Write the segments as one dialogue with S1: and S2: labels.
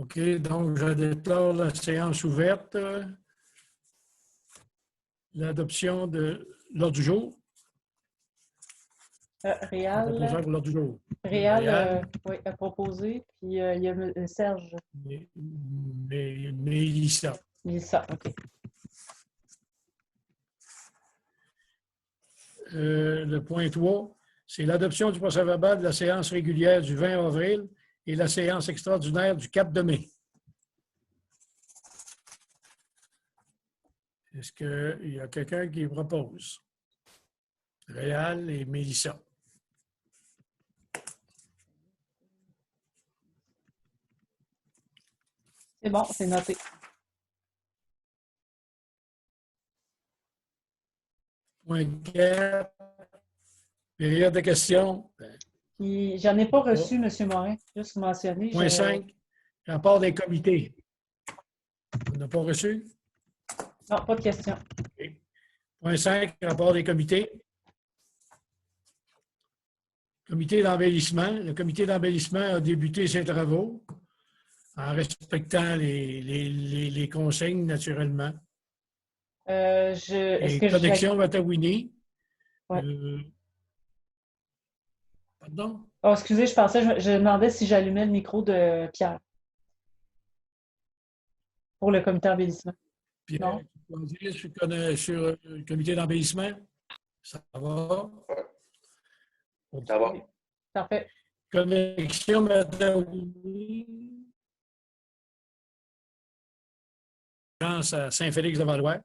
S1: OK, donc je déclare la séance ouverte. L'adoption de l'ordre du jour.
S2: Réal,
S1: Proposeur pour l'ordre du jour.
S2: Réal oui, a proposé, puis il y a Serge.
S1: Mélissa.
S2: Mélissa, OK.
S1: Le point 3, c'est l'adoption du procès-verbal de la séance régulière du 20 avril et la séance extraordinaire du 4 mai. Est-ce qu'il y a quelqu'un qui propose? Réal et Mélissa.
S2: C'est bon, c'est noté.
S1: Point 4, période de questions.
S2: J'en ai pas reçu, M. Morin, juste mentionné.
S1: Point 5, rapport des comités. On n'a pas reçu?
S2: Non, pas de questions.
S1: Okay. Point 5, rapport des comités. Comité d'embellissement. Le comité d'embellissement a débuté ses travaux en respectant les consignes, naturellement.
S2: Est-ce que
S1: Connexion Watawini.
S2: Ouais.
S1: Pardon?
S2: Oh, excusez, je demandais si j'allumais le micro de Pierre pour le comité d'embellissement.
S1: Pierre, tu peux dire sur le comité d'embellissement? Ça va?
S3: Ça va.
S2: Parfait.
S1: Connexion Watawini. À Saint-Félix-de-Valois.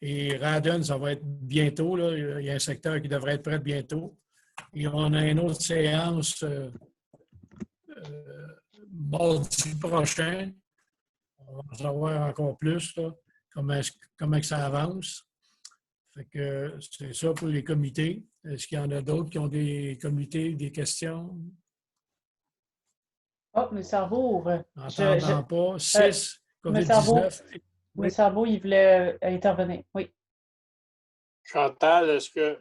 S1: Et Radon, ça va être bientôt. Là. Il y a un secteur qui devrait être prêt bientôt. Et on a une autre séance mardi prochain. On va en savoir encore plus, là, comment ça avance. Fait que c'est ça pour les comités. Est-ce qu'il y en a d'autres qui ont des comités, des questions?
S2: Oh, M. Sarvour.
S1: N'entendant pas. 6, COVID-19.
S2: M. Sarvour, il voulait intervenir. Oui.
S4: Chantal, est-ce que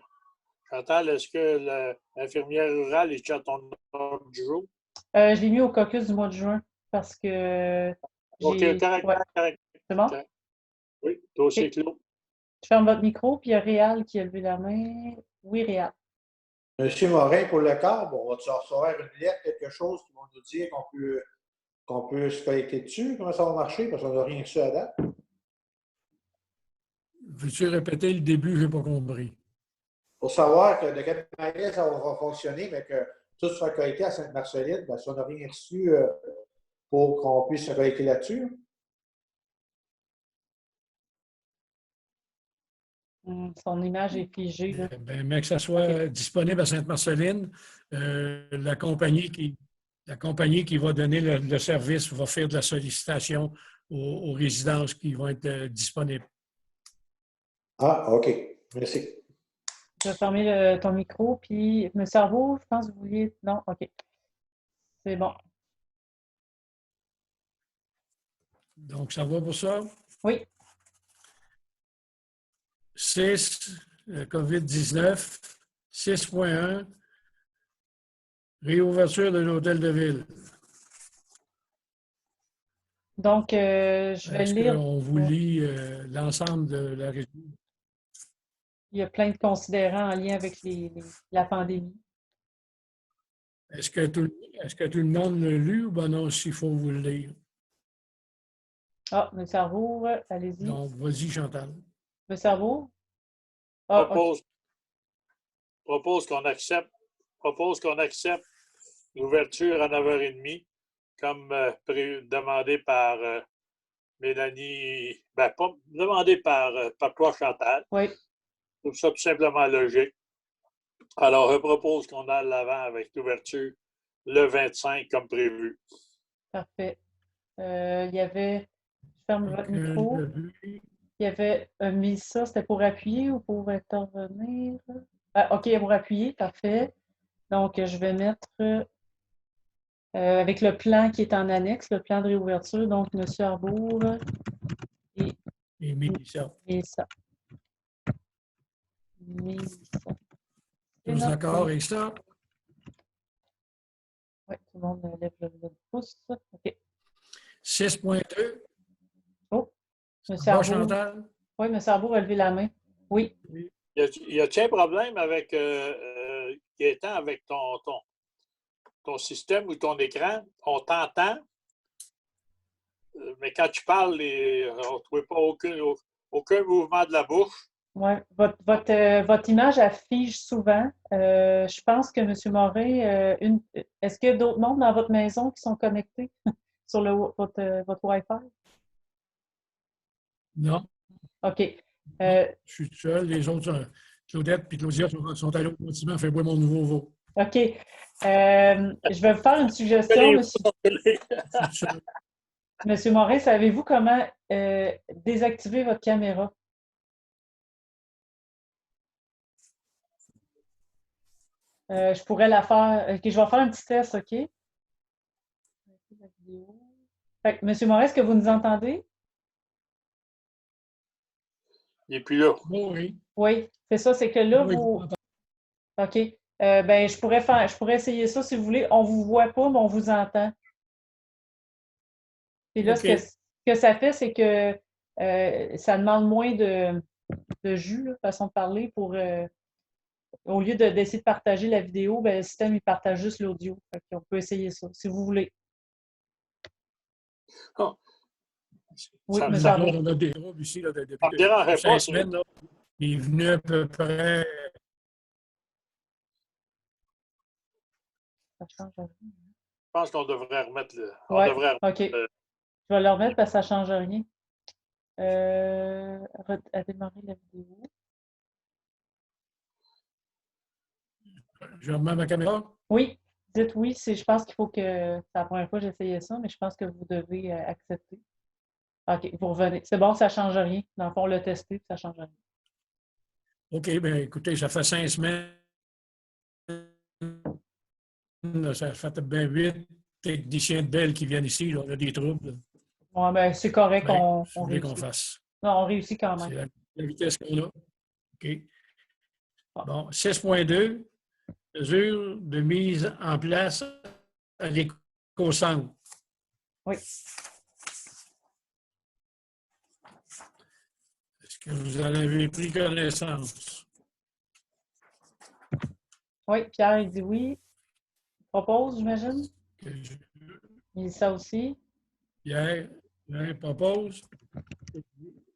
S4: l'infirmière rurale est à ton ordre du jour?
S2: Je l'ai mis au caucus du mois de juin parce que
S4: OK, correct,
S2: ouais.
S4: correct.
S2: C'est bon?
S4: Correct. Oui, dossier clos.
S2: Je ferme votre micro, puis il y a Réal qui a levé la main. Oui, Réal.
S3: Monsieur Morin, pour le câble, on va-tu recevoir une lettre, quelque chose qui va nous dire qu'on peut se connecter dessus? Comment ça va marcher? Parce qu'on n'a rien reçu à date.
S1: Veux-tu répéter le début? Je n'ai pas compris.
S3: Pour savoir que de quelle manière ça va fonctionner, mais que tout soit connecté à Sainte-Marceline, bien, si on n'a rien reçu pour qu'on puisse se connecter là-dessus.
S2: Son image est figée. Là.
S1: Mais que ça soit disponible à Sainte-Marceline, la compagnie qui va donner le service va faire de la sollicitation aux résidences qui vont être disponibles.
S3: Ah, OK. Merci.
S2: Je vais fermer ton micro. Puis, M. Sarvour, je pense que vous vouliez. Non, OK. C'est bon.
S1: Donc, ça va pour ça?
S2: Oui.
S1: 6, COVID-19. 6.1, réouverture de l'hôtel de ville.
S2: Donc, je vais lire.
S1: Est-ce qu'on vous lit l'ensemble de la région?
S2: Il y a plein de considérants en lien avec la pandémie.
S1: Est-ce que tout le monde l'a lu ou bien non, s'il faut vous le lire?
S2: Ah, M. Sarvour, allez-y.
S1: Donc, vas-y, Chantal.
S2: M. Sarvour? Ah,
S4: Propose qu'on accepte l'ouverture à 9h30 comme demandé par Mélanie, pas demandé par toi, Chantal.
S2: Oui.
S4: Je trouve ça tout simplement logique. Alors, je propose qu'on aille de l'avant avec l'ouverture le 25 comme prévu.
S2: Parfait. Il y avait, je ferme votre micro. Il y avait mis ça, c'était pour appuyer ou pour intervenir? Ah, OK, pour appuyer, parfait. Donc, je vais mettre avec le plan qui est en annexe, le plan de réouverture, donc M. Arbour et
S1: Mélissa.
S2: Mélissa.
S1: Tous d'accord avec ça?
S2: Oui, tout le monde lève le pouce. OK.
S1: 6.2.
S2: Oh, M.
S1: Bon,
S2: Arbour.
S1: Chantal?
S2: Oui, M. Arbour a levé la main. Oui.
S4: Y a-t-il un problème avec Gaétan, avec ton système ou ton écran? On t'entend, mais quand tu parles, on ne trouve pas aucun mouvement de la bouche.
S2: Oui. Votre image affiche souvent. Je pense que M. Morin, est-ce qu'il y a d'autres mondes dans votre maison qui sont connectés sur votre Wi-Fi?
S1: Non.
S2: OK.
S1: Je suis tout seul. Les autres, Claudette et Claudia sont allés au bâtiment faire boire mon nouveau veau.
S2: OK. Je vais vous faire une suggestion, Monsieur Morin. Savez-vous comment désactiver votre caméra? Je pourrais la faire. OK, je vais faire un petit test, OK? Fait que, Monsieur Morin, est-ce que vous nous entendez?
S4: Il n'est plus là.
S1: Oui.
S2: Oui, c'est ça, c'est que là,
S1: Oui,
S2: vous. OK. Ben, je pourrais essayer ça si vous voulez. On ne vous voit pas, mais on vous entend. Et là,
S1: OK.
S2: ce que ça fait, c'est que ça demande moins de jus, là, façon de parler, pour au lieu d'essayer de partager la vidéo, ben, le système, il partage juste l'audio. On peut essayer ça, si vous voulez.
S4: Oh.
S2: Oui,
S4: Ça,
S2: mais
S4: ça,
S2: ça
S1: On a des robes ici là, depuis
S4: ça me dérangerait
S1: 5
S4: pas.
S1: semaines. Là. Il est venu à peu près.
S2: Ça change rien.
S4: Je pense qu'on devrait remettre le.
S2: Oui, OK. Je vais le remettre parce que ça ne change rien. À démarrer la vidéo.
S1: Je remets ma caméra.
S2: Oui, dites oui. Je pense qu'il faut que. C'est la première fois que j'essayais ça, mais je pense que vous devez accepter. OK, vous revenez. C'est bon, ça ne change rien. Dans le fond, on l'a testé, ça ne change rien.
S1: OK, bien écoutez, ça fait 5 semaines. Ça fait bien 8 techniciens de Bell qui viennent ici. Là, on a des troubles.
S2: Ouais, ben, c'est correct,
S1: Ben,
S2: on
S1: réussit. Qu'on
S2: réussit.
S1: fasse.
S2: Non, on réussit quand même.
S1: C'est la vitesse qu'on a. OK. Bon, 6.2, mesure de mise en place à l'éco-centre.
S2: Oui.
S1: Est-ce que vous en avez pris connaissance?
S2: Oui, Pierre, il dit oui. Il propose, j'imagine. Il dit ça aussi.
S1: Pierre propose.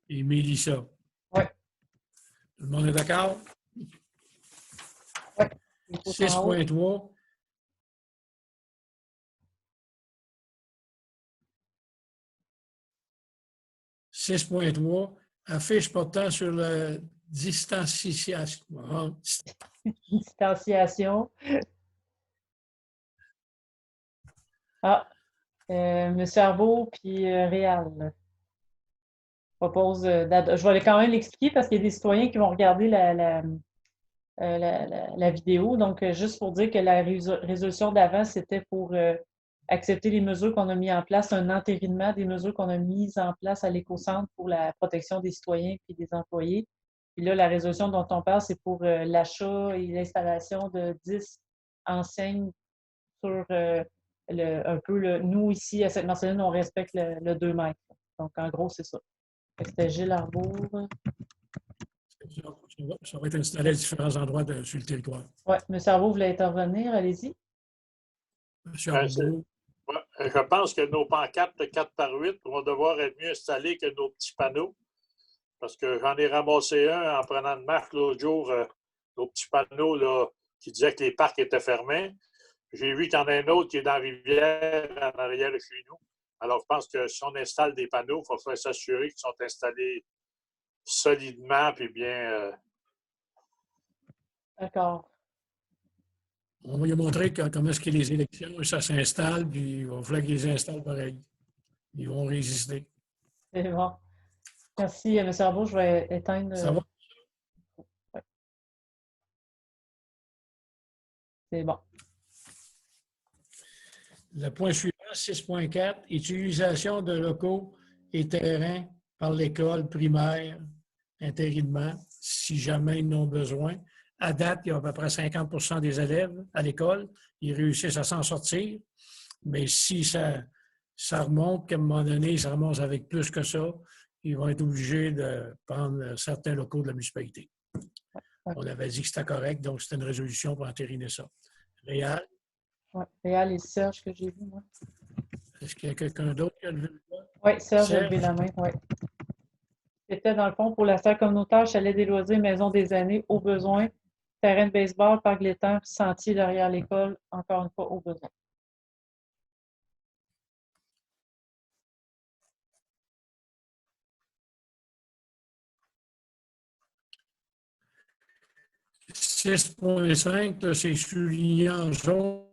S1: Et Mélissa.
S2: Oui.
S1: Tout le monde est d'accord?
S2: Oui.
S1: 6.3. Affiche portant sur la distanciation.
S2: Distanciation. Ah, M. Arbault puis Réal propose. Je vais quand même l'expliquer parce qu'il y a des citoyens qui vont regarder la vidéo. Donc, juste pour dire que la résolution d'avant, c'était pour accepter les mesures qu'on a mises en place, un entérinement des mesures qu'on a mises en place à l'éco-centre pour la protection des citoyens et des employés. Puis là, la résolution dont on parle, c'est pour l'achat et l'installation de 10 enseignes sur un peu nous, ici, à Sainte-Marceline, on respecte le 2 mètres. Donc, en gros, c'est ça. C'était Gilles Arbour.
S1: Ça va être installé à différents endroits sur le territoire.
S2: Oui, M. Arbour voulait intervenir, allez-y.
S1: M. Arbour.
S4: Je pense que nos pancartes de 4x8 vont devoir être mieux installées que nos petits panneaux. Parce que j'en ai ramassé un en prenant de marque l'autre jour, nos petits panneaux là, qui disaient que les parcs étaient fermés. J'ai vu qu'il y en a un autre qui est dans la rivière, en arrière de chez nous. Alors, je pense que si on installe des panneaux, il faudrait s'assurer qu'ils sont installés solidement puis bien.
S2: D'accord.
S1: On va lui montrer comment est-ce que les élections, ça s'installe, puis il va falloir qu'ils les installent pareil. Ils vont résister.
S2: C'est bon. Merci, M. Arbault. Je vais éteindre.
S1: Ça va?
S2: Ouais. C'est bon.
S1: Le point suivant, 6.4, utilisation de locaux et terrains par l'école primaire, intérinement, si jamais ils en ont besoin. À date, il y a à peu près 50 des élèves à l'école. Ils réussissent à s'en sortir. Mais si ça ça remonte, qu'à un moment donné, ça remonte avec plus que ça, ils vont être obligés de prendre certains locaux de la municipalité. On avait dit que c'était correct, donc c'était une résolution pour entériner ça. Réal?
S2: Oui, Réal et Serge que j'ai vu, moi.
S1: Est-ce qu'il y a quelqu'un d'autre qui a levé la main?
S2: Oui, Serge a levé la main, oui. C'était dans le fond pour la salle communautaire, chalet des loisirs, maison des années, au besoin, terrain de baseball, parc l'étang, sentier derrière l'école, encore une fois, au besoin.
S1: « 6.5, c'est souligné en jaune.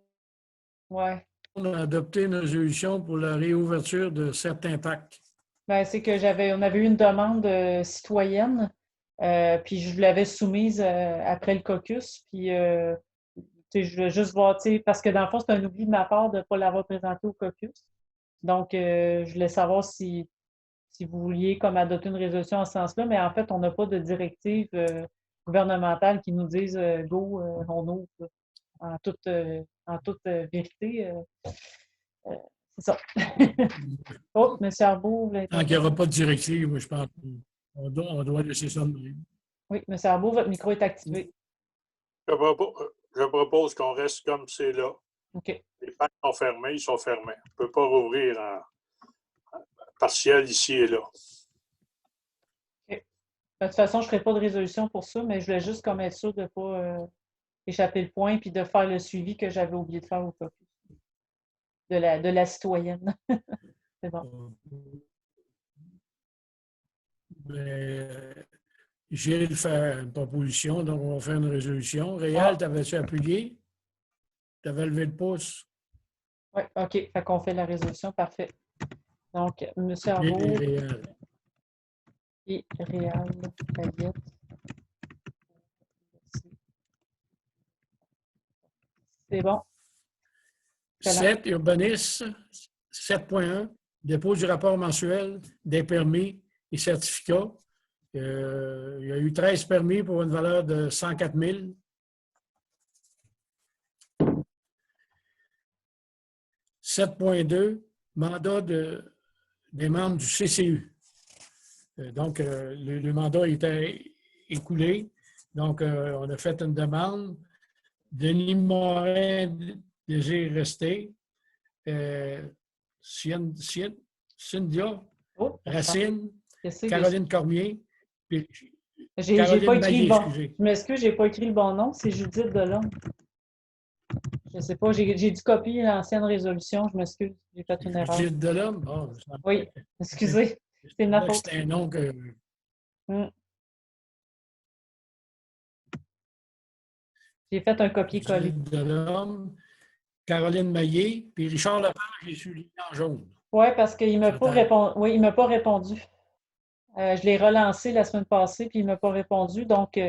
S2: Oui.
S1: On a adopté une résolution pour la réouverture de certains parcs.
S2: Ben, c'est que on avait eu une demande citoyenne, puis je l'avais soumise après le caucus, puis je voulais juste voir, parce que dans le fond, c'est un oubli de ma part de ne pas l'avoir présenté au caucus. Donc, je voulais savoir si vous vouliez comme adopter une résolution en ce sens-là, mais en fait, on n'a pas de directive gouvernementale qui nous dise go, on ouvre en toute vérité. C'est ça. Oh, M. Arbault.
S1: Tant qu'il n'y aura pas de directive, moi, je pense qu'on doit laisser ça de même.
S2: Oui, M. Arbault, votre micro est activé.
S4: Je propose qu'on reste comme c'est là.
S2: OK.
S4: Les parcs sont fermés, ils sont fermés. On ne peut pas rouvrir en partiel ici et là.
S2: OK. De toute façon, je ne ferai pas de résolution pour ça, mais je voulais juste comme être sûr de ne pas échapper le point puis de faire le suivi que j'avais oublié de faire au caucus de la citoyenne. C'est bon.
S1: Gilles fait une proposition, donc on va faire une résolution. Réal, t'avais-tu appuyé? Tu avais levé le pouce?
S2: Oui, OK. Fait qu'on fait la résolution. Parfait. Donc, M. Arbault et Réal Paillette. C'est bon.
S1: 7, urbanisme. 7.1, dépôt du rapport mensuel des permis et certificats. Il y a eu 13 permis pour une valeur de 104 000. 7.2, mandat des membres du CCU. Donc, le mandat était écoulé. Donc, on a fait une demande. Denis Morin désire rester. Cynthia, Racine, Caroline Cormier, puis
S2: Caroline pas écrit
S1: Maillé,
S2: bon.
S1: excusez.
S2: Je m'excuse, je n'ai pas écrit le bon nom, c'est Judith Delhomme. Je ne sais pas, j'ai dû copier l'ancienne résolution, je m'excuse, j'ai fait une erreur.
S1: Judith Delhomme? Oh,
S2: oui, excusez, c'est ma faute.
S1: C'est un nom que...
S2: J'ai fait un copier-coller.
S1: Judith Delhomme, Caroline Maillé, puis Richard Lepage est souligné en jaune.
S2: Oui, parce qu'il ne m'a pas répondu. Oui, il m'a pas répondu. Je l'ai relancé la semaine passée, puis il ne m'a pas répondu. Donc,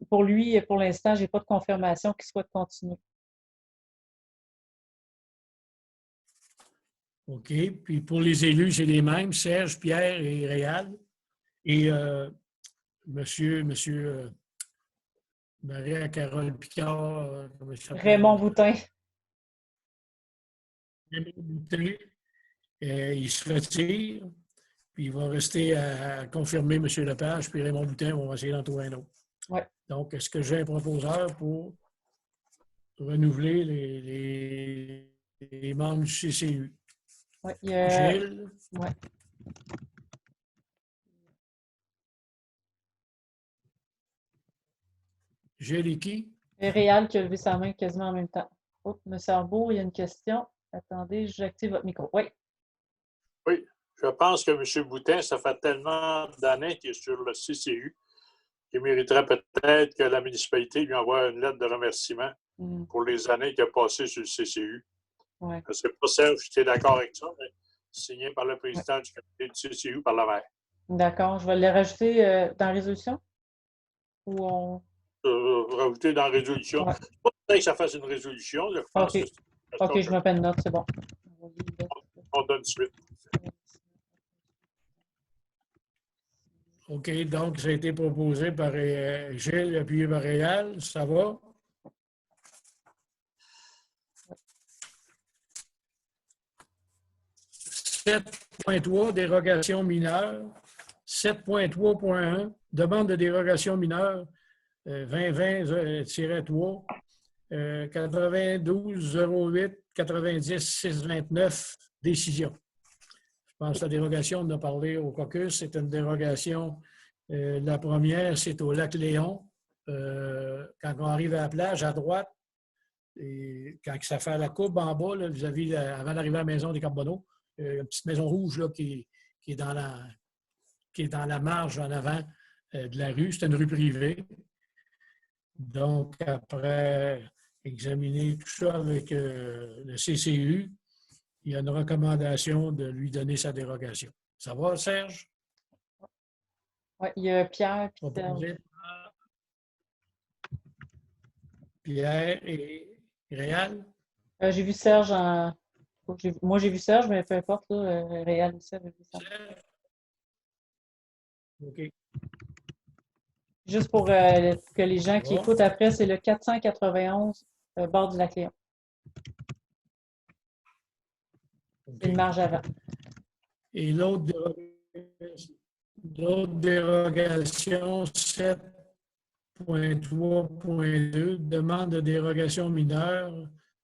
S2: pour lui, pour l'instant, je n'ai pas de confirmation qu'il souhaite continuer.
S1: OK. Puis pour les élus, c'est les mêmes, Serge, Pierre et Réal. Et monsieur Maria-Carole Picard.
S2: Raymond Boutin.
S1: Raymond Boutin, il se retire. Puis il va rester à confirmer M. Lepage, puis Raymond Boutin, on va essayer d'en trouver un autre.
S2: Ouais.
S1: Donc, est-ce que j'ai un proposeur pour renouveler les membres du CCU?
S2: Oui,
S1: Gilles?
S2: Oui.
S1: Gilles et qui?
S2: Et Réal qui a levé sa main quasiment en même temps. Oh, M. Arbault, il y a une question. Attendez, j'active votre micro. Oui.
S4: Oui. Je pense que M. Boutin, ça fait tellement d'années qu'il est sur le CCU qu'il mériterait peut-être que la municipalité lui envoie une lettre de remerciement pour les années qu'il a passées sur le CCU.
S2: Ouais.
S4: Je ne sais pas, Serge, si tu es d'accord avec ça, mais signé par le président du comité du CCU, par la maire.
S2: D'accord. Je vais le rajouter dans la résolution? Ou on...
S4: rajouter dans la résolution.
S2: Ouais.
S4: C'est pas peut-être que ça fasse une résolution. Je pense
S2: OK. OK, je me fais une note, c'est bon.
S4: On donne suite.
S1: OK, donc ça a été proposé par Gilles, appuyé par Réal. Ça va? 7.3, dérogation mineure. 7.3.1, demande de dérogation mineure 2020-3, 92-08-90-629, décision. Je pense que la dérogation, on en a parlé au caucus, c'est une dérogation. La première, c'est au lac Léon. Quand on arrive à la plage, à droite, et quand ça fait la courbe en bas, là, vis-à-vis, avant d'arriver à la maison des Carbonneaux, une petite maison rouge là, qui est dans la marge en avant de la rue. C'est une rue privée. Donc, après examiner tout ça avec le CCU, il y a une recommandation de lui donner sa dérogation. Ça va, Serge?
S2: Oui, il y a Pierre et Serge.
S1: Pierre et Réal?
S2: J'ai vu Serge en... Moi, j'ai vu Serge, mais peu importe, là, Réal aussi avait vu Serge.
S1: OK.
S2: Juste pour que les gens qui écoutent après, c'est le 491 bord du lac Léon. C'est une marge avant.
S1: Et l'autre dérogation, 7.3.2, demande de dérogation mineure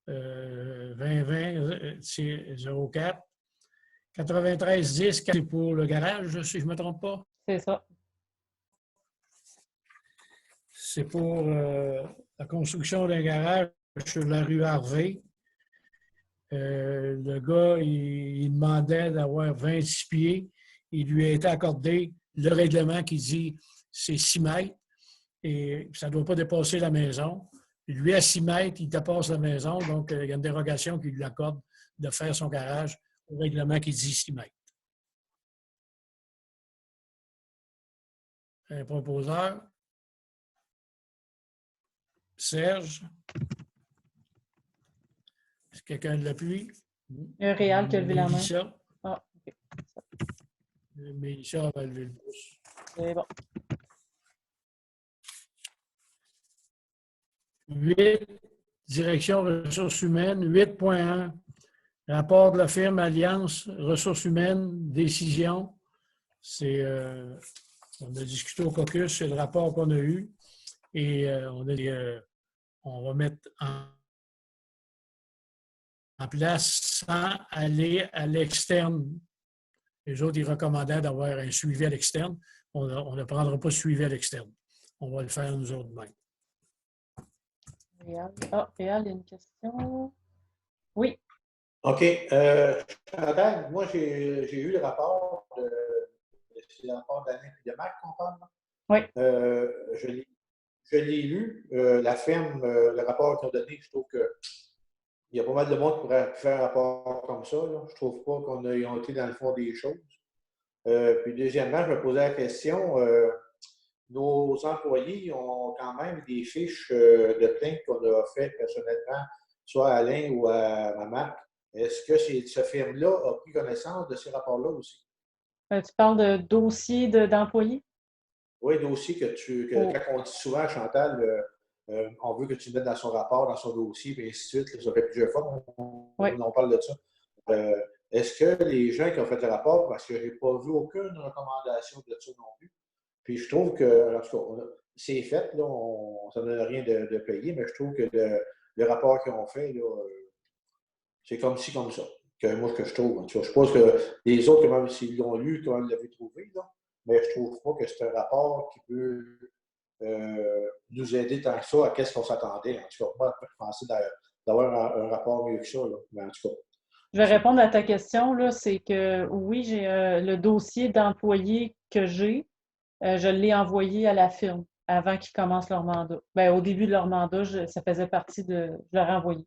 S1: 2020-04. 93-10, c'est pour le garage, si je ne me trompe pas.
S2: C'est ça.
S1: C'est pour la construction d'un garage sur la rue Harvey. Le gars, il demandait d'avoir 26 pieds. Il lui a été accordé le règlement qui dit c'est 6 mètres et ça ne doit pas dépasser la maison. Lui, à 6 mètres, il dépasse la maison. Donc, il y a une dérogation qui lui accorde de faire son garage au règlement qui dit 6 mètres. Un proposeur. Serge. Est-ce que quelqu'un de l'appui?
S2: Il y a un Réal qui a levé la main.
S1: Mélissa.
S2: Ah, OK.
S1: Mélissa va lever le pouce.
S2: C'est bon.
S1: 8, direction ressources humaines. 8.1, rapport de la firme Alliance ressources humaines, décision. C'est, on a discuté au caucus, c'est le rapport qu'on a eu. Et on va mettre en place sans aller à l'externe. Les autres, ils recommandaient d'avoir un suivi à l'externe. On ne prendra pas de suivi à l'externe. On va le faire nous autres mêmes.
S2: Réal. Ah, Réal, il y a une question. Oui.
S3: OK. Chantal, moi, j'ai eu le rapport c'est le rapport d'Alain et de Marc qu'on parle.
S2: Oui.
S3: Je l'ai lu. La ferme, le rapport qu'ils ont donné, je trouve que il y a pas mal de monde qui pourrait faire un rapport comme ça. Là. Je ne trouve pas qu'on ait été dans le fond des choses. Puis deuxièmement, je me posais la question, nos employés ont quand même des fiches de plainte qu'on a fait personnellement, soit à Alain ou à Marc. Est-ce que cette firme-là a pris connaissance de ces rapports-là aussi?
S2: Tu parles de dossier d'employés?
S3: Oui, dossier quand on dit souvent, Chantal, on veut que tu mettes dans son rapport, dans son dossier, et ainsi de suite. Ça fait plusieurs fois qu'on parle de ça. Est-ce que les gens qui ont fait le rapport, parce que je n'ai pas vu aucune recommandation de ça non plus, puis je trouve que, en tout cas, c'est fait, là, ça ne donne rien de payer, mais je trouve que le rapport qu'ils ont fait, là, c'est comme ci, comme ça. Moi, ce que je trouve. Je suppose que les autres, même s'ils l'ont lu, comment ils l'avaient trouvé, là, mais je ne trouve pas que c'est un rapport qui peut nous aider tant que ça à qu'est-ce qu'on s'attendait. En tout cas, moi, je pensais d'avoir un rapport mieux que ça. Là. Mais en tout cas.
S2: Je vais répondre à ta question. C'est que oui, j'ai le dossier d'employés que j'ai. Je l'ai envoyé à la firme avant qu'ils commencent leur mandat. Bien, au début de leur mandat, ça faisait partie de. Je leur ai envoyé.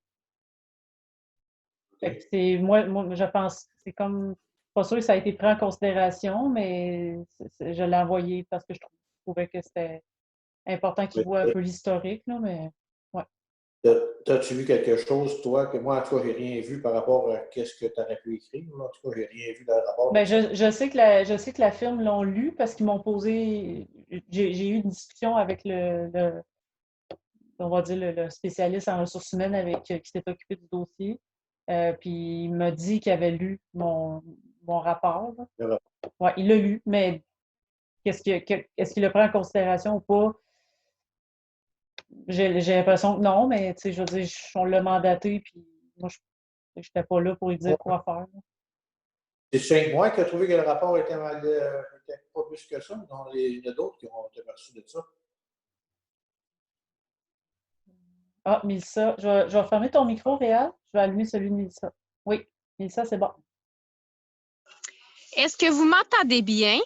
S2: Okay. Moi, je pense, c'est comme. Pas sûr que ça a été pris en considération, mais je l'ai envoyé parce que je trouvais que c'était important qu'ils voient un peu l'historique, là, mais ouais.
S3: T'as-tu vu quelque chose, toi, que moi, en tout cas, j'ai rien vu par rapport à ce que tu aurais pu écrire? En tout cas, j'ai rien vu dans le rapport.
S2: Bien, je sais que la firme l'ont lu parce qu'ils m'ont posé. J'ai eu une discussion avec on va dire le spécialiste en ressources humaines qui s'est occupé du dossier. Puis il m'a dit qu'il avait lu mon mon rapport.
S3: Le
S2: Ouais, il l'a lu, mais est-ce qu'il le prend en considération ou pas? J'ai l'impression que non, mais tu sais, je veux dire, on l'a mandaté, puis moi, je n'étais pas là pour lui dire quoi faire.
S3: C'est 5 mois qui a trouvé que le rapport était pas plus que ça. Non, il y en a d'autres qui ont été aperçus de ça.
S2: Ah, Mélissa, je vais fermer ton micro, Réal. Je vais allumer celui de Mélissa. Oui, Mélissa, c'est bon.
S5: Est-ce que vous m'entendez bien?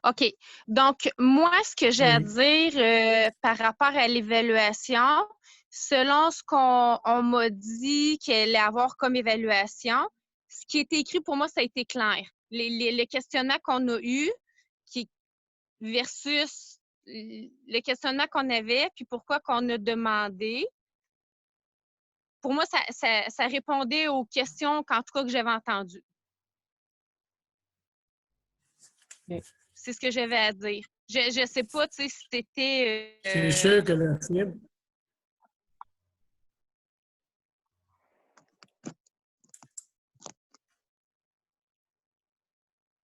S5: OK. Donc, moi, ce que j'ai à dire par rapport à l'évaluation, selon ce qu'on m'a dit qu'elle allait avoir comme évaluation, ce qui était écrit pour moi, ça a été clair. Les questionnements qu'on a eus versus le questionnement qu'on avait, puis pourquoi qu'on a demandé, pour moi, ça répondait aux questions qu'en tout cas que j'avais entendues.
S2: Okay.
S5: C'est ce que j'avais à dire. Je ne sais pas si c'était...
S1: C'est sûr que la firme...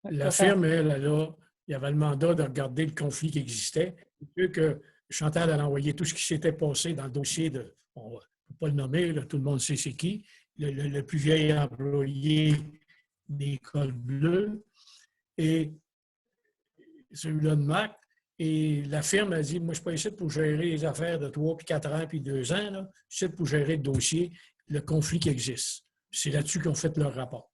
S1: La firme, il y avait le mandat de regarder le conflit qui existait. C'est sûr que Chantal a envoyé tout ce qui s'était passé dans le dossier de... On ne peut pas le nommer, là, tout le monde sait c'est qui. Le plus vieil employé des cols bleus et celui-là de Mac. Et la firme a dit, moi, je ne suis pas ici pour gérer les affaires de 3, puis 4 ans, puis 2 ans. Là. Je suis ici pour gérer le dossier, le conflit qui existe. C'est là-dessus qu'ils ont fait leur rapport.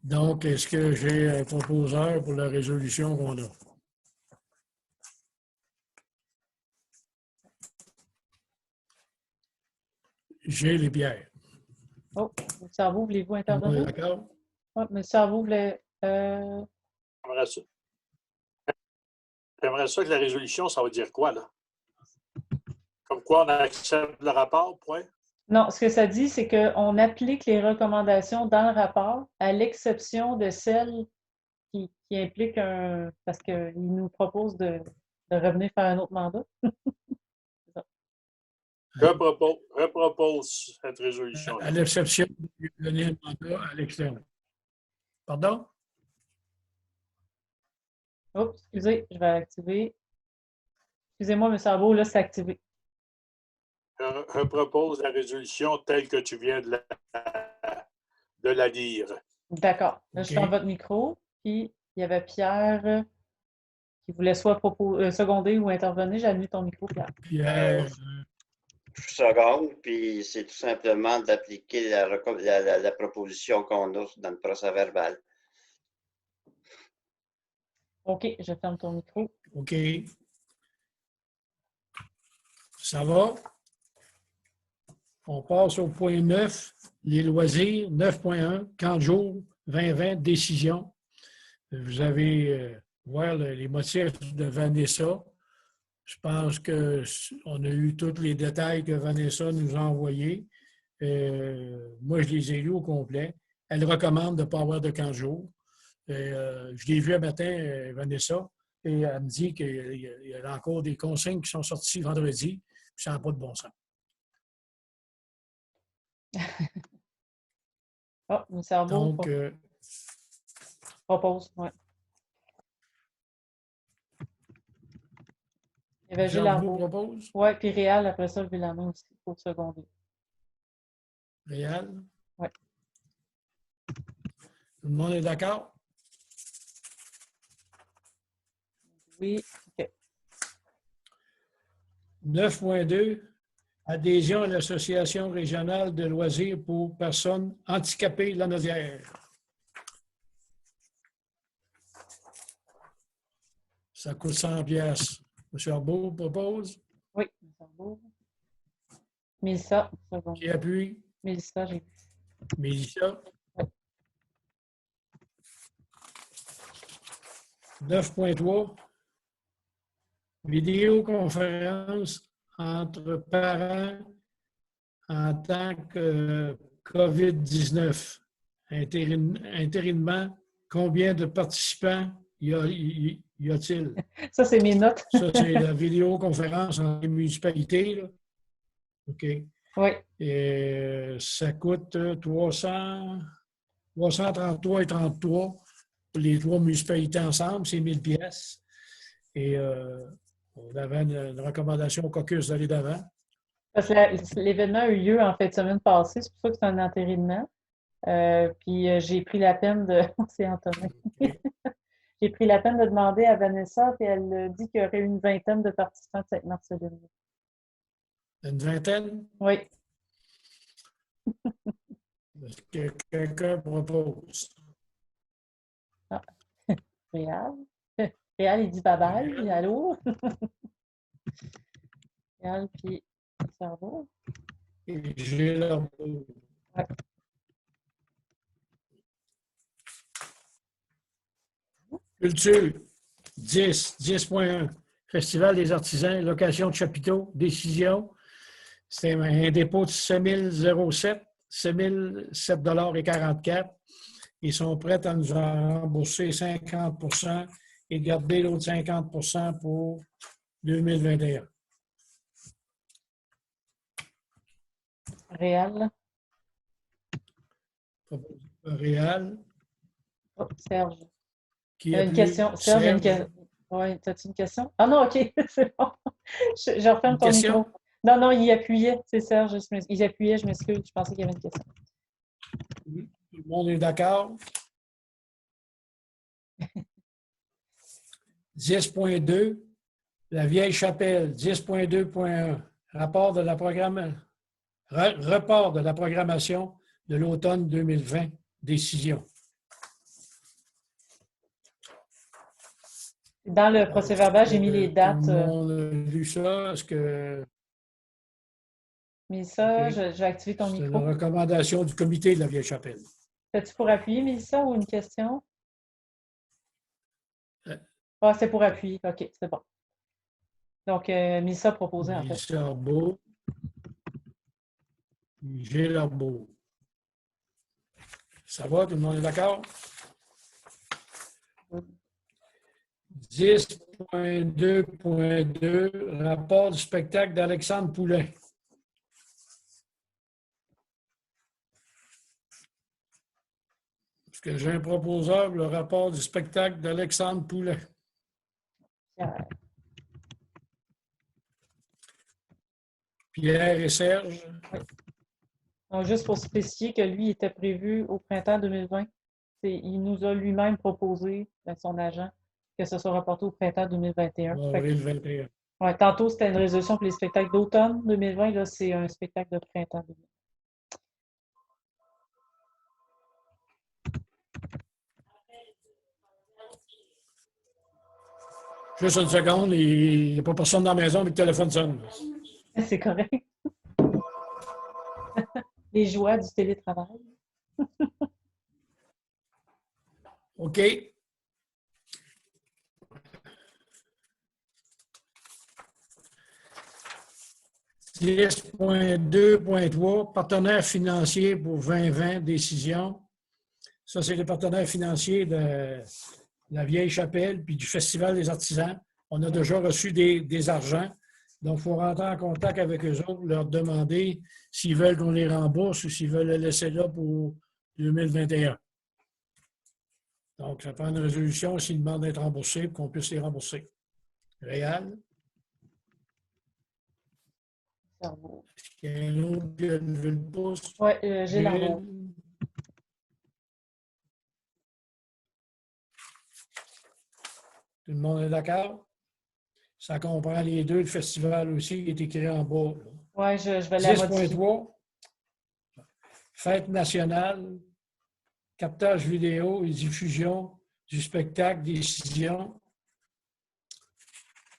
S1: Donc, est-ce que j'ai un proposeur pour la résolution qu'on a? J'ai les bières.
S2: Oh, M. Arbault, voulez-vous intervenir?
S1: D'accord.
S2: Oui, M. Arbault voulait...
S4: J'aimerais ça que la résolution, ça veut dire quoi, là? Comme quoi on accepte le rapport, point?
S2: Non, ce que ça dit, c'est qu'on applique les recommandations dans le rapport, à l'exception de celles qui impliquent un... Parce qu'il nous propose de revenir faire un autre mandat.
S4: Repropose cette résolution.
S1: À l'exception de donner un mandat à l'externe. Pardon?
S2: Oh, excusez, je vais activer. Excusez-moi, M. Arbault, là, c'est activé.
S4: Je propose la résolution telle que tu viens de la lire.
S2: D'accord. Là, je suis dans votre micro. Puis, il y avait Pierre qui voulait soit seconder ou intervenir. J'ai allumé ton micro, Pierre.
S1: Pierre.
S6: Je seconde, puis c'est tout simplement d'appliquer la proposition qu'on a dans le procès-verbal.
S2: OK, je ferme ton micro.
S1: OK. Ça va? On passe au point 9, les loisirs, 9.1, camp de jour, 2020, décision. Vous avez voir les motifs de Vanessa. Je pense qu'on a eu tous les détails que Vanessa nous a envoyés. Moi, je les ai lus au complet. Elle recommande de ne pas avoir de camp de jour. Je l'ai vu un matin, Vanessa, et elle me dit qu'il y a encore des consignes qui sont sorties vendredi, puis ça n'a pas de bon sens.
S2: Ah, M. Arbault propose, oui. Il y avait Gilles Arbault.
S1: Propose?
S2: Oui, puis Réal, après ça, je vais la main aussi pour seconder.
S1: Réal?
S2: Oui.
S1: Tout le monde est d'accord?
S2: Oui, OK.
S1: 9.2, adhésion à l'Association régionale de loisirs pour personnes handicapées Lanaudière. Ça coûte 100 piastres. M. Arbault propose?
S2: Oui, M. Arbault. Mélissa,
S1: Qui appuie?
S2: Mélissa, j'ai vu.
S1: Mélissa? 9.3, vidéoconférence entre parents en tant que COVID-19. Intérinement, combien de participants y a-t-il?
S2: Ça, c'est mes notes.
S1: Ça, c'est la vidéoconférence entre les municipalités. Là. OK.
S2: Oui.
S1: Et ça coûte 333,33 pour les trois municipalités ensemble, c'est 1000 pièces. Et on avait une recommandation au caucus d'aller d'avant.
S2: Parce que l'événement a eu lieu en fin de semaine passée, c'est pour ça que c'est un entérinement. Puis j'ai pris la peine de. C'est Antonin. J'ai pris la peine de demander à Vanessa, puis elle dit qu'il y aurait une vingtaine de participants de cette Marceline.
S1: Une vingtaine?
S2: Oui.
S1: Est-ce que quelqu'un propose?
S2: Ah. Réal. Réal, il dit bye-bye. Allô? Réal, puis cerveau.
S1: Et j'ai leur mot.
S2: Ouais.
S1: Culture, 10.1. Festival des artisans, location de chapiteaux, décision. C'est un dépôt de 7 007,44 $. Ils sont prêts à nous en rembourser 50 et garder l'autre 50 pour 2021.
S2: Réal.
S1: Réal.
S2: Oh, Serge.
S1: Qui a
S2: une question. Serge, il y a une question. Oui, as-tu une question? Ah non, OK, c'est bon. Je referme ton micro. Non, non, il appuyait, c'est Serge. Il appuyait, je m'excuse, je pensais qu'il y avait une question.
S1: Oui, tout le monde est d'accord? 10.2, la vieille chapelle, 10.2.1, report de la programmation de l'automne 2020, décision.
S2: Dans le procès-verbal, j'ai mis les dates.
S1: Tout le monde a vu ça? Est-ce que...
S2: Mélissa, okay. Je vais activer ton micro.
S1: C'est une recommandation du comité de la vieille chapelle.
S2: C'est-tu pour appuyer, Mélissa, ou une question? Ah, c'est pour appuyer. OK, c'est bon. Donc, Mélissa a proposé, en fait.
S1: Mélissa Beau. J'ai leur beau. Ça va, tout le monde est d'accord? 10.2.2, rapport du spectacle d'Alexandre Poulain. Est-ce que j'ai un proposeur pour le rapport du spectacle d'Alexandre Poulain? Pierre et Serge.
S2: Oui. Donc, juste pour spécifier que lui était prévu au printemps 2020. Il nous a lui-même proposé, son agent, que ce soit reporté au printemps 2021.
S1: Avril 21.
S2: Ouais, tantôt, c'était une résolution pour les spectacles d'automne 2020. Là, c'est un spectacle de printemps 2020.
S1: Juste une seconde, il n'y a pas personne dans la maison, mais le téléphone sonne.
S2: C'est correct. Les joies du télétravail.
S1: OK. « 10.2.3, partenaires financiers pour 2020, décision. » Ça, c'est les partenaires financiers de la Vieille Chapelle puis du Festival des artisans. On a déjà reçu des argents. Donc, il faut rentrer en contact avec eux autres, leur demander s'ils veulent qu'on les rembourse ou s'ils veulent les laisser là pour 2021. Donc, ça prend une résolution s'ils demandent d'être remboursés pour qu'on puisse les rembourser. Réal? Est-ce qu'il y a un autre qui a levé le pouce?
S2: Oui, j'ai l'envoi.
S1: Tout le monde est d'accord? Ça comprend les deux, le festival aussi, qui est écrit en bas.
S2: Oui, je vais la modifier.
S1: 10.3, fête nationale, captage vidéo et diffusion du spectacle, décision.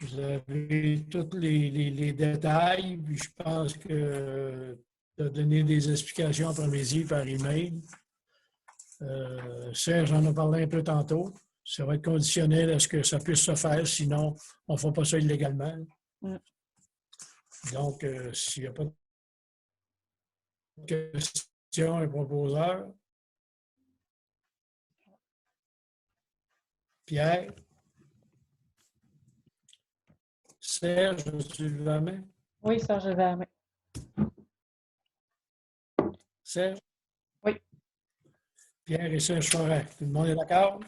S1: Vous avez tous les détails, puis je pense que tu as donné des explications après-midi par email. Serge en a parlé un peu tantôt. Ça va être conditionnel à ce que ça puisse se faire, sinon on ne fera pas ça illégalement.
S2: Mm.
S1: Donc, s'il n'y a pas de questions, un proposeur. Pierre? Serge, tu leves la main?
S2: Oui, Serge, je lève la main.
S1: Serge?
S2: Oui.
S1: Pierre et Serge Forêt. Tout le monde est d'accord?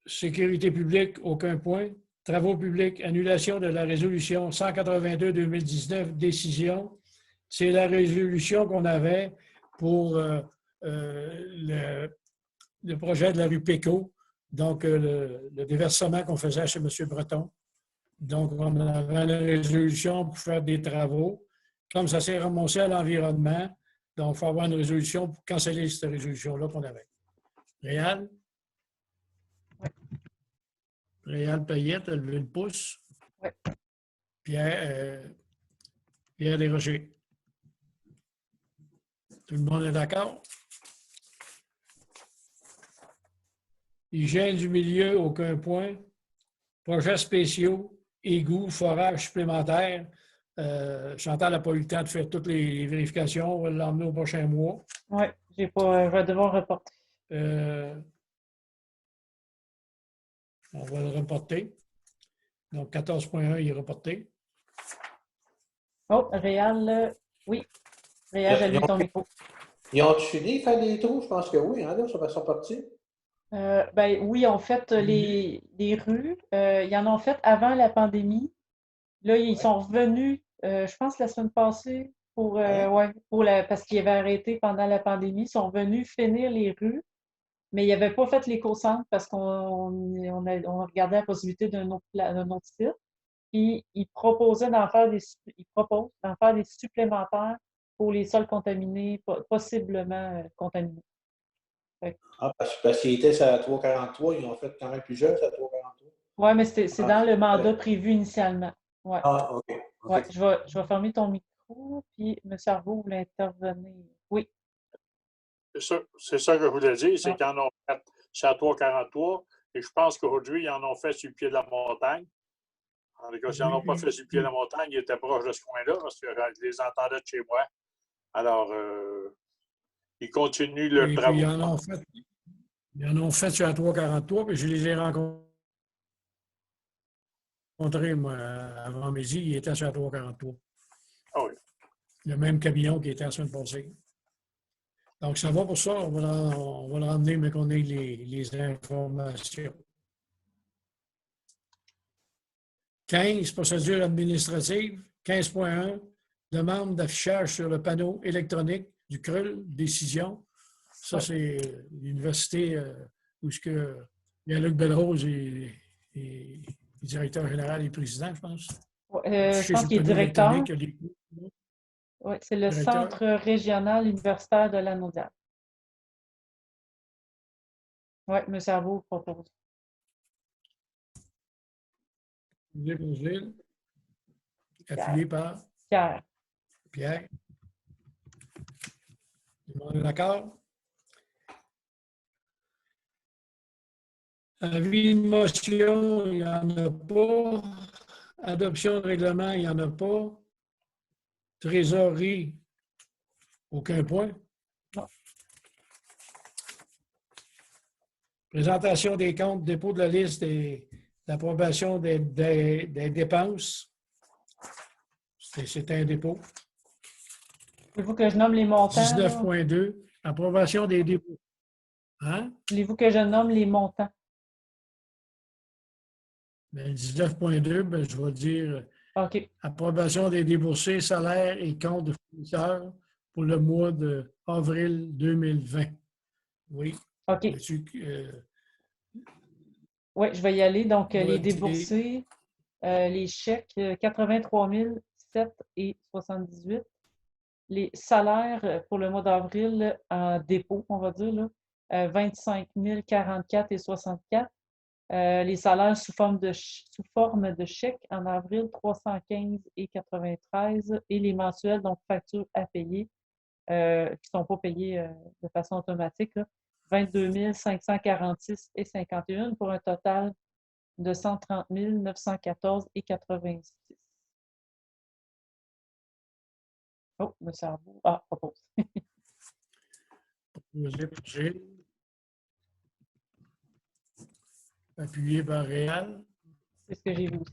S1: Sécurité publique, aucun point. Travaux publics, annulation de la résolution 182-2019, décision. C'est la résolution qu'on avait pour le projet de la rue Péco, donc le déversement qu'on faisait chez M. Breton. Donc, on avait une résolution pour faire des travaux. Comme ça s'est remonté à l'environnement, donc il faut avoir une résolution pour canceller cette résolution-là qu'on avait. Réal? Réal Payette a levé le pouce.
S2: Oui.
S1: Pierre Desrochers. Tout le monde est d'accord? Hygiène du milieu, aucun point. Projets spéciaux, égouts, forages supplémentaires. Chantal n'a pas eu le temps de faire toutes les vérifications. On va l'emmener au prochain mois.
S2: Oui, je vais devoir reporter.
S1: On va le reporter. Donc, 14.1, il est reporté.
S2: Oh, Réal, oui. Réal, j'ai lu ton micro.
S3: Ils ont fini de faire des trous? Je pense que oui, hein, là, ça va sortir.
S2: Ben, oui, en fait, les rues, ils en ont fait avant la pandémie. Là, ils sont revenus, je pense, la semaine passée, parce qu'ils avaient arrêté pendant la pandémie. Ils sont revenus finir les rues, mais ils n'avaient pas fait l'éco-centre parce qu'on regardait la possibilité d'un autre site. Puis, ils proposent d'en faire des supplémentaires pour les sols contaminés, possiblement contaminés.
S3: Ah, parce qu'ils étaient à 343, ils ont fait quand même plusieurs à 343.
S2: Oui, mais c'est dans le mandat prévu initialement. Ouais.
S3: Ah, OK.
S2: Ouais, je vais fermer ton micro, puis M. Arbault voulait intervenir. Oui.
S4: C'est ça que je voulais dire, c'est qu'ils en ont fait c'est à 343, et je pense qu'aujourd'hui, ils en ont fait sur le pied de la montagne. En tout cas, s'ils n'en ont pas fait sur le pied de la montagne, ils étaient proches de ce coin-là, parce que je les entendais de chez moi. Alors, ils continuent leur travail.
S1: Ils en ont fait sur la 343, puis je les ai rencontrés, moi, avant midi, ils étaient sur la 343.
S4: Ah oui.
S1: Le même camion qui était la semaine passée. Donc, ça va pour ça. On va le ramener, mais qu'on ait les informations. 15, procédure administrative. 15.1, demande d'affichage sur le panneau électronique du CRUL, décision. Ça, c'est l'université où Luc Belrose est directeur général et président, je pense.
S2: Je pense qu'il est directeur. Oui, c'est le Centre régional universitaire de la Naudière. Oui, M. Arbault propose.
S1: Appuyé par
S2: Pierre.
S1: Pierre. Tout le monde est d'accord? Avis de motion, il n'y en a pas. Adoption de règlement, il n'y en a pas. Trésorerie, aucun point.
S2: Non.
S1: Présentation des comptes, dépôt de la liste d'approbation des dépenses. C'est un dépôt.
S2: Voulez-vous que je nomme les montants?
S1: 19.2. Approbation des dépôts. Hein?
S2: Voulez-vous que je nomme les montants?
S1: 19.2, ben, je vais dire
S2: OK.
S1: Approbation des déboursés, salaires et comptes de fournisseurs pour le mois d'avril 2020. Oui.
S2: OK. Oui, je vais y aller. Donc, les déboursés, les chèques, 83 007,78. Les salaires pour le mois d'avril en dépôt, on va dire, là, 25 044,64. Les salaires sous forme de chèque en avril, 315,93. Et les mensuels, donc factures à payer, qui ne sont pas payées de façon automatique, là, 22 546,51 pour un total de 130 914,86. Oh, M. Arbault. Ah, propose.
S1: Appuyé par Réal.
S2: C'est ce que j'ai vu aussi.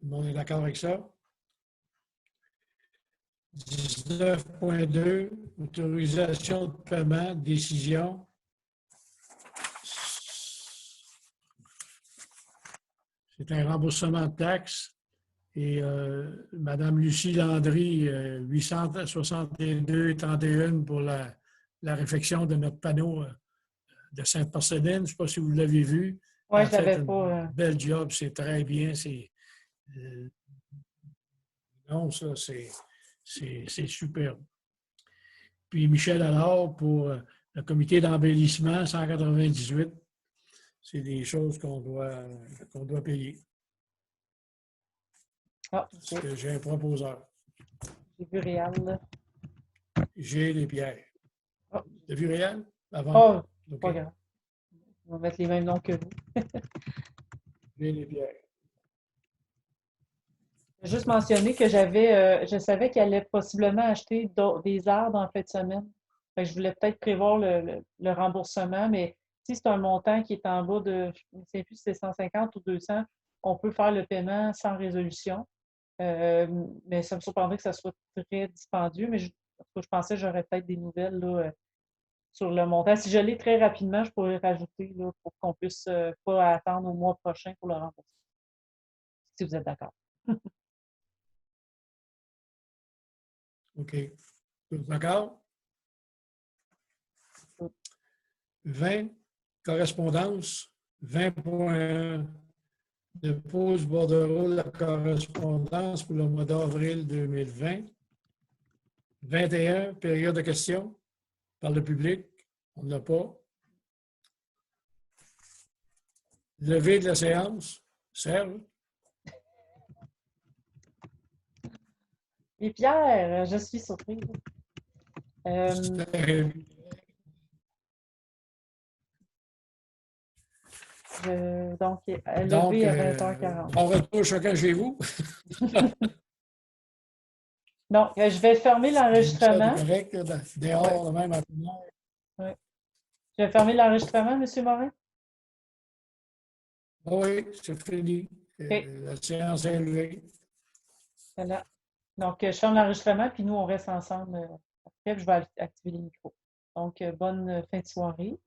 S1: le monde est d'accord avec ça? 19.2, autorisation de paiement, décision. C'est un remboursement de taxes. Et Mme Lucie Landry, 862,31 pour la réfection de notre panneau de Sainte-Porcelaine. Je ne sais pas si vous l'avez vu.
S2: Oui, je ne l'avais pas.
S1: Bel job, c'est très bien. Non, ça, c'est superbe. Puis Michel Allard pour le comité d'embellissement 198. C'est des choses qu'on doit payer.
S2: Ah,
S1: Parce que j'ai un proposeur.
S2: J'ai vu Réal, là.
S1: J'ai les pierres.
S2: Oh.
S1: T'as vu Réal?
S2: Avant.
S1: Oh,
S2: okay. Pas grave. On va mettre les mêmes noms que vous.
S1: J'ai les pierres.
S2: Je vais juste mentionner que je savais qu'il allait possiblement acheter des arbres en fin de semaine. Fait que je voulais peut-être prévoir le remboursement, mais si c'est un montant qui est en bas de, je ne sais plus si c'est 150 ou 200, on peut faire le paiement sans résolution. Mais ça me surprendrait que ça soit très dispendieux, mais je pensais que j'aurais peut-être des nouvelles là, sur le montant. Si je l'ai très rapidement, je pourrais rajouter là, pour qu'on puisse pas attendre au mois prochain pour le rembourser. Si vous êtes d'accord.
S1: OK. D'accord? 20, correspondance. 20.1, dépose bordereau la correspondance pour le mois d'avril 2020. 21, période de questions par le public. On n'a pas. Levée de la séance. Serge?
S2: Et Pierre, je suis surprise. Donc, levé à 20h40.
S1: On retourne chacun chez vous.
S2: Donc, je vais fermer l'enregistrement.
S1: C'est correct, dehors, ouais. Même à
S2: ouais. Je vais fermer l'enregistrement, M. Morin?
S1: Oui, c'est fini.
S2: Okay.
S1: La séance est levée.
S2: Voilà. Donc, je ferme l'enregistrement, puis nous, on reste ensemble. Après, je vais activer les micros. Donc, bonne fin de soirée.